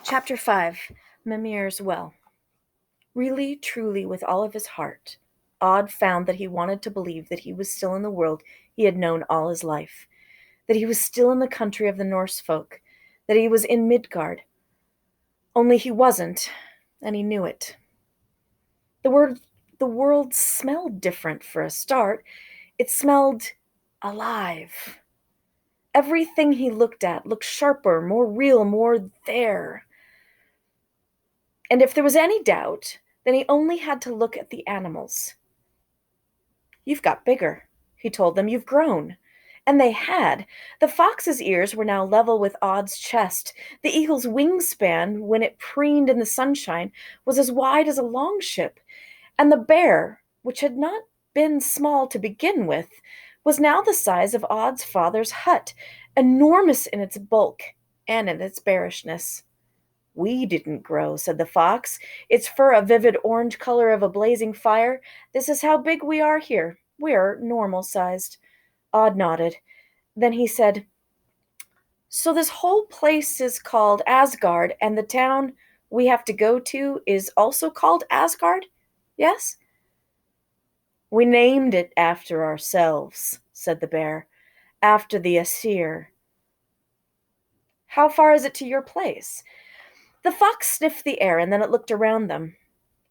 Chapter 5 Mimir's Well. Really, truly, with all of his heart, Odd found that he wanted to believe that he was still in the world he had known all his life, that he was still in the country of the Norse folk, that he was in Midgard. Only he wasn't, and he knew it. The world smelled different for a start. It smelled alive. Everything he looked at looked sharper, more real, more there. And if there was any doubt, then he only had to look at the animals. "You've got bigger," he told them. "You've grown." And they had. The fox's ears were now level with Odd's chest. The eagle's wingspan, when it preened in the sunshine, was as wide as a longship. And the bear, which had not been small to begin with, was now the size of Odd's father's hut, enormous in its bulk and in its bearishness. "We didn't grow," said the fox, its fur a vivid orange color of a blazing fire. "This is how big we are here. We're normal-sized." Odd nodded. Then he said, "So this whole place is called Asgard, and the town we have to go to is also called Asgard? Yes?" "We named it after ourselves," said the bear. "After the Aesir." "How far is it to your place?" The fox sniffed the air, and then it looked around them.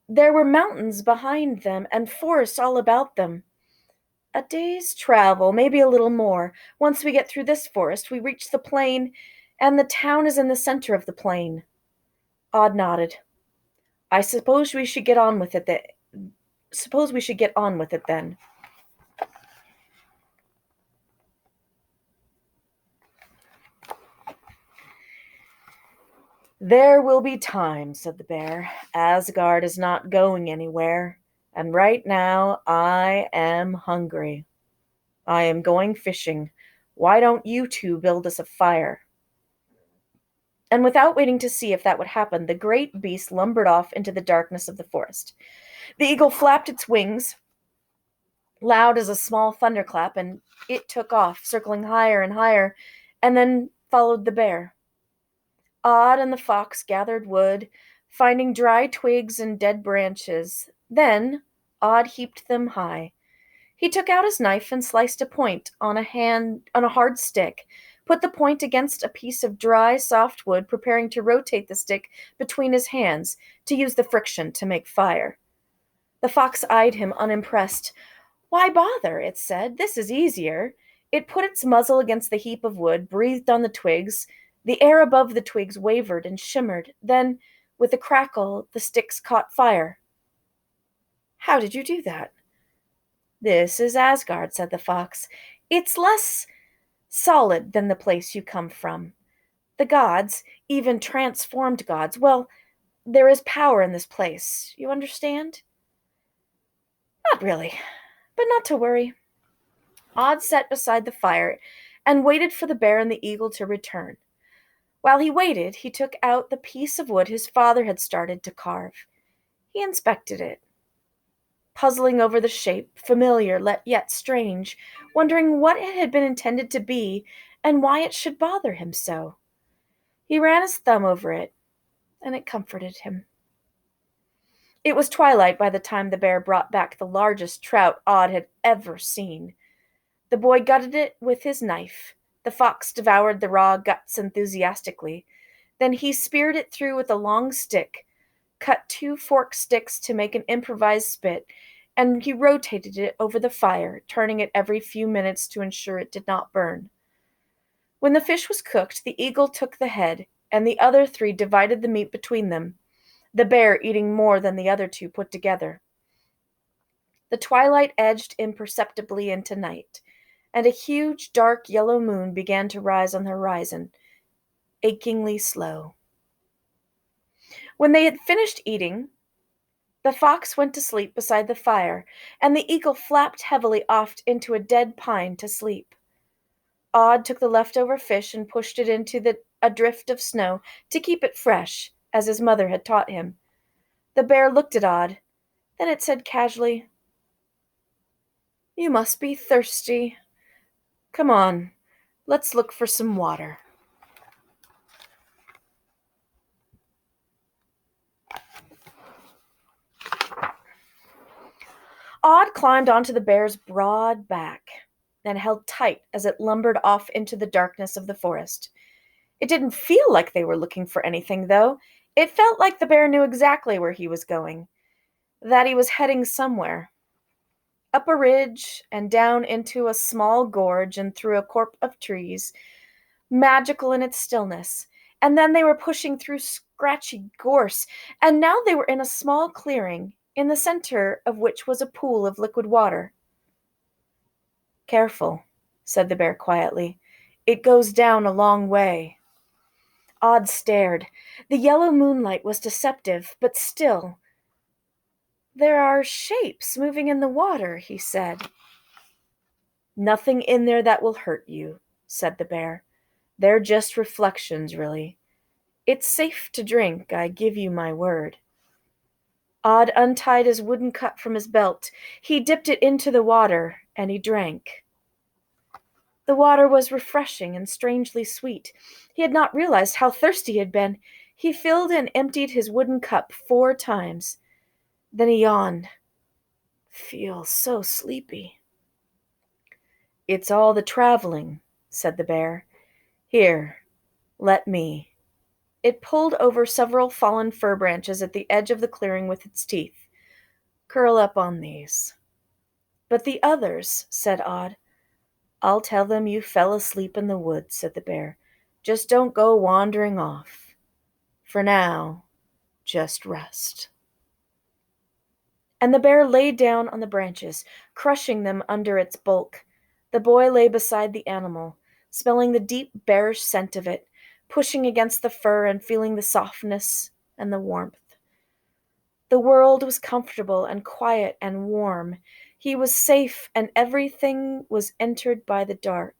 There were mountains behind them and forests all about them. "A day's travel, maybe a little more. Once we get through this forest, we reach the plain, and the town is in the center of the plain." Odd nodded. "I suppose we should get on with it then." "There will be time," said the bear. "Asgard is not going anywhere, and right now I am hungry. I am going fishing. Why don't you two build us a fire?" And without waiting to see if that would happen, the great beast lumbered off into the darkness of the forest. The eagle flapped its wings, loud as a small thunderclap, and it took off, circling higher and higher, and then followed the bear. Odd and the fox gathered wood, finding dry twigs and dead branches. Then Odd heaped them high. He took out his knife and sliced a point on a hard stick, put the point against a piece of dry, soft wood, preparing to rotate the stick between his hands to use the friction to make fire. The fox eyed him unimpressed. "Why bother?" it said. "This is easier." It put its muzzle against the heap of wood, breathed on the twigs. The air above the twigs wavered and shimmered. Then, with a crackle, the sticks caught fire. "How did you do that?" "This is Asgard," said the fox. "It's less solid than the place you come from. The gods, even transformed gods, well, there is power in this place. You understand?" "Not really, but not to worry." Odd sat beside the fire and waited for the bear and the eagle to return. While he waited, he took out the piece of wood his father had started to carve. He inspected it, puzzling over the shape, familiar yet strange, wondering what it had been intended to be and why it should bother him so. He ran his thumb over it, and it comforted him. It was twilight by the time the bear brought back the largest trout Odd had ever seen. The boy gutted it with his knife. The fox devoured the raw guts enthusiastically. Then he speared it through with a long stick, cut 2 forked sticks to make an improvised spit, and he rotated it over the fire, turning it every few minutes to ensure it did not burn. When the fish was cooked, the eagle took the head, and the other 3 divided the meat between them, the bear eating more than the other 2 put together. The twilight edged imperceptibly into night, and a huge, dark yellow moon began to rise on the horizon, achingly slow. When they had finished eating, the fox went to sleep beside the fire, and the eagle flapped heavily off into a dead pine to sleep. Odd took the leftover fish and pushed it into a drift of snow to keep it fresh, as his mother had taught him. The bear looked at Odd. Then it said casually, "You must be thirsty. Come on, let's look for some water." Odd climbed onto the bear's broad back and held tight as it lumbered off into the darkness of the forest. It didn't feel like they were looking for anything, though. It felt like the bear knew exactly where he was going, that he was heading somewhere. Up a ridge and down into a small gorge and through a corp of trees, magical in its stillness. And then they were pushing through scratchy gorse, and now they were in a small clearing, in the center of which was a pool of liquid water. Careful, said the bear quietly. It goes down a long way. Odd stared. The yellow moonlight was deceptive, but still. There are shapes moving in the water, he said. Nothing in there that will hurt you, said the bear. They're just reflections, really. It's safe to drink, I give you my word. Odd untied his wooden cup from his belt. He dipped it into the water, and he drank. The water was refreshing and strangely sweet. He had not realized how thirsty he had been. He filled and emptied his wooden cup 4 times. Then he yawned. Feel so sleepy. It's all the traveling, said the bear. Here, let me. It pulled over several fallen fir branches at the edge of the clearing with its teeth. Curl up on these. But the others, said Odd. I'll tell them you fell asleep in the woods, said the bear. Just don't go wandering off. For now, just rest. And the bear lay down on the branches, crushing them under its bulk. The boy lay beside the animal, smelling the deep bearish scent of it, pushing against the fur and feeling the softness and the warmth. The world was comfortable and quiet and warm. He was safe, and everything was entered by the dark.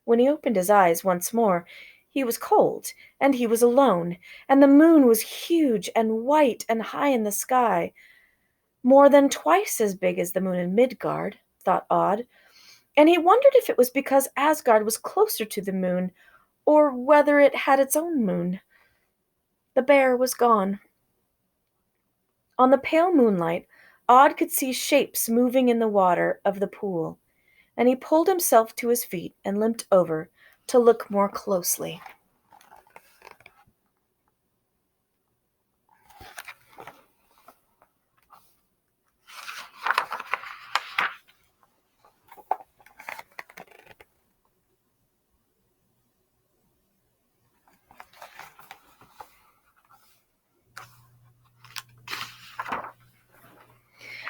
When he opened his eyes once more, he was cold, and he was alone, and the moon was huge and white and high in the sky. More than twice as big as the moon in Midgard, thought Odd, and he wondered if it was because Asgard was closer to the moon, or whether it had its own moon. The bear was gone. On the pale moonlight, Odd could see shapes moving in the water of the pool, and he pulled himself to his feet and limped over to look more closely.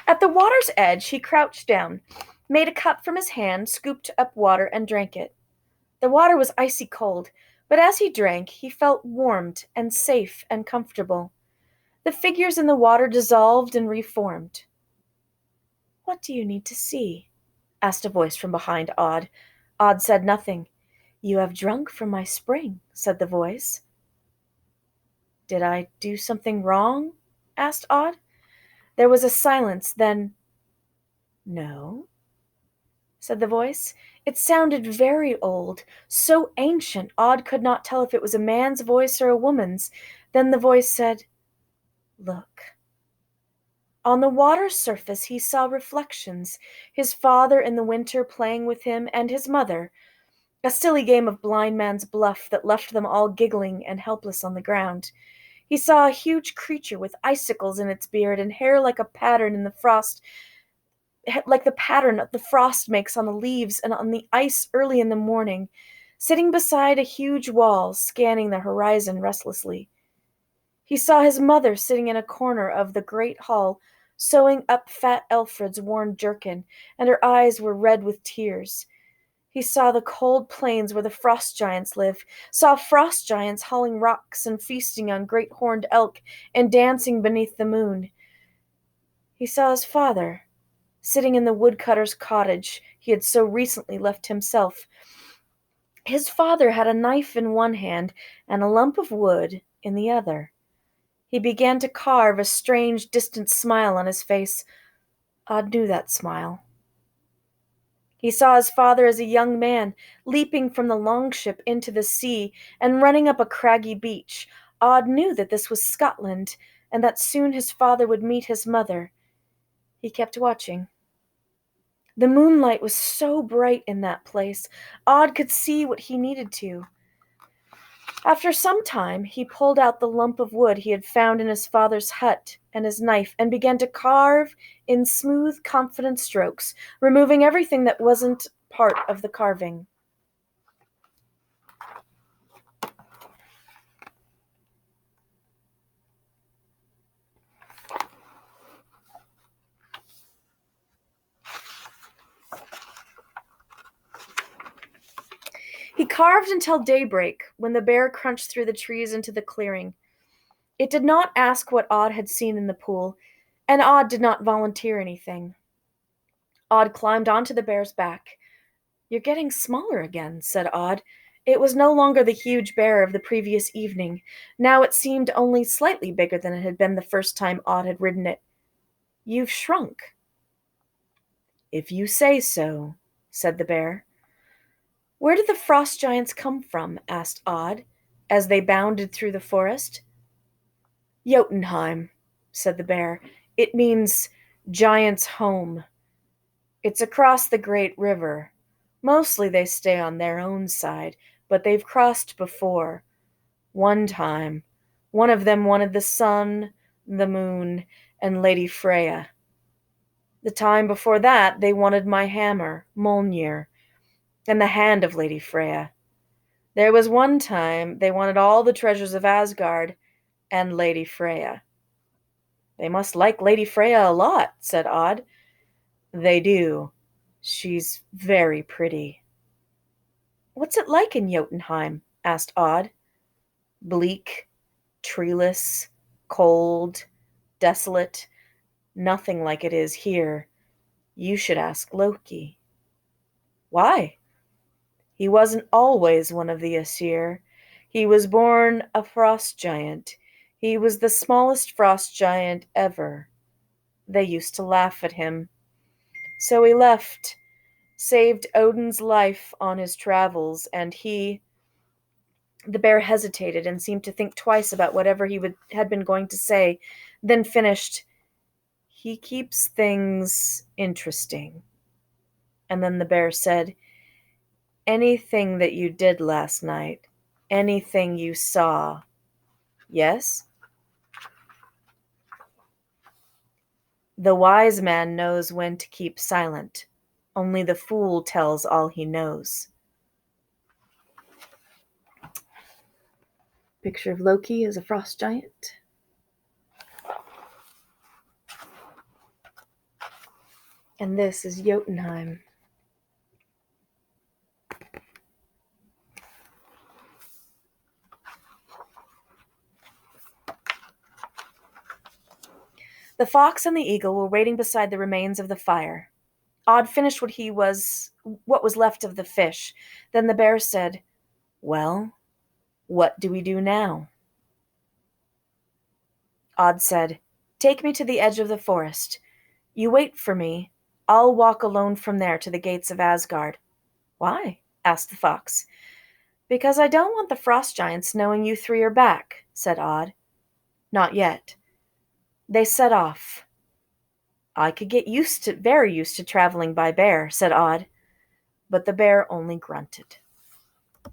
At the water's edge, he crouched down, made a cup from his hand, scooped up water, and drank it. The water was icy cold, but as he drank, he felt warmed and safe and comfortable. The figures in the water dissolved and reformed. What do you need to see? Asked a voice from behind Odd. Odd said nothing. You have drunk from my spring, said the voice. Did I do something wrong? Asked Odd. There was a silence, then, No, said the voice. It sounded very old, so ancient Odd could not tell if it was a man's voice or a woman's. Then the voice said, Look. On the water's surface he saw reflections, his father in the winter playing with him, and his mother, a silly game of blind man's bluff that left them all giggling and helpless on the ground. He saw a huge creature with icicles in its beard and hair like a pattern in the frost, like the pattern the frost makes on the leaves and on the ice early in the morning, sitting beside a huge wall, scanning the horizon restlessly. He saw his mother sitting in a corner of the great hall, sewing up fat Elfred's worn jerkin, and her eyes were red with tears. He saw the cold plains where the frost giants live, saw frost giants hauling rocks and feasting on great horned elk and dancing beneath the moon. He saw his father, sitting in the woodcutter's cottage he had so recently left himself. His father had a knife in one hand and a lump of wood in the other. He began to carve, a strange, distant smile on his face. Odd knew that smile. He saw his father as a young man, leaping from the longship into the sea and running up a craggy beach. Odd knew that this was Scotland, and that soon his father would meet his mother. He kept watching. The moonlight was so bright in that place, Odd could see what he needed to. After some time, he pulled out the lump of wood he had found in his father's hut and his knife and began to carve in smooth, confident strokes, removing everything that wasn't part of the carving. He carved until daybreak, when the bear crunched through the trees into the clearing. It did not ask what Odd had seen in the pool, and Odd did not volunteer anything. Odd climbed onto the bear's back. "You're getting smaller again," said Odd. It was no longer the huge bear of the previous evening. Now it seemed only slightly bigger than it had been the first time Odd had ridden it. "You've shrunk." "If you say so," said the bear. "Where did the frost giants come from?" asked Odd, as they bounded through the forest. "Jotunheim," said the bear. "It means giant's home. It's across the great river. Mostly they stay on their own side, but they've crossed before. One time, one of them wanted the sun, the moon, and Lady Freya. The time before that, they wanted my hammer, Mjolnir, and the hand of Lady Freya. There was one time they wanted all the treasures of Asgard and Lady Freya." "They must like Lady Freya a lot," said Odd. "They do. She's very pretty." "What's it like in Jotunheim?" asked Odd. "Bleak, treeless, cold, desolate. Nothing like it is here. You should ask Loki." "Why?" "He wasn't always one of the Aesir. He was born a frost giant. He was the smallest frost giant ever. They used to laugh at him. So he left, saved Odin's life on his travels, and he—" The bear hesitated and seemed to think twice about whatever had been going to say, then finished, "He keeps things interesting." And then the bear said, "Anything that you did last night, anything you saw." "Yes?" "The wise man knows when to keep silent. Only the fool tells all he knows." Picture of Loki as a frost giant. And this is Jotunheim. The fox and the eagle were waiting beside the remains of the fire. Odd finished what was left of the fish. Then the bear said, "Well, what do we do now?" Odd said, "Take me to the edge of the forest. You wait for me. I'll walk alone from there to the gates of Asgard." "Why?" asked the fox. "Because I don't want the frost giants knowing you three are back," said Odd. "Not yet." They set off. "I could get very used to traveling by bear," said Odd. But the bear only grunted.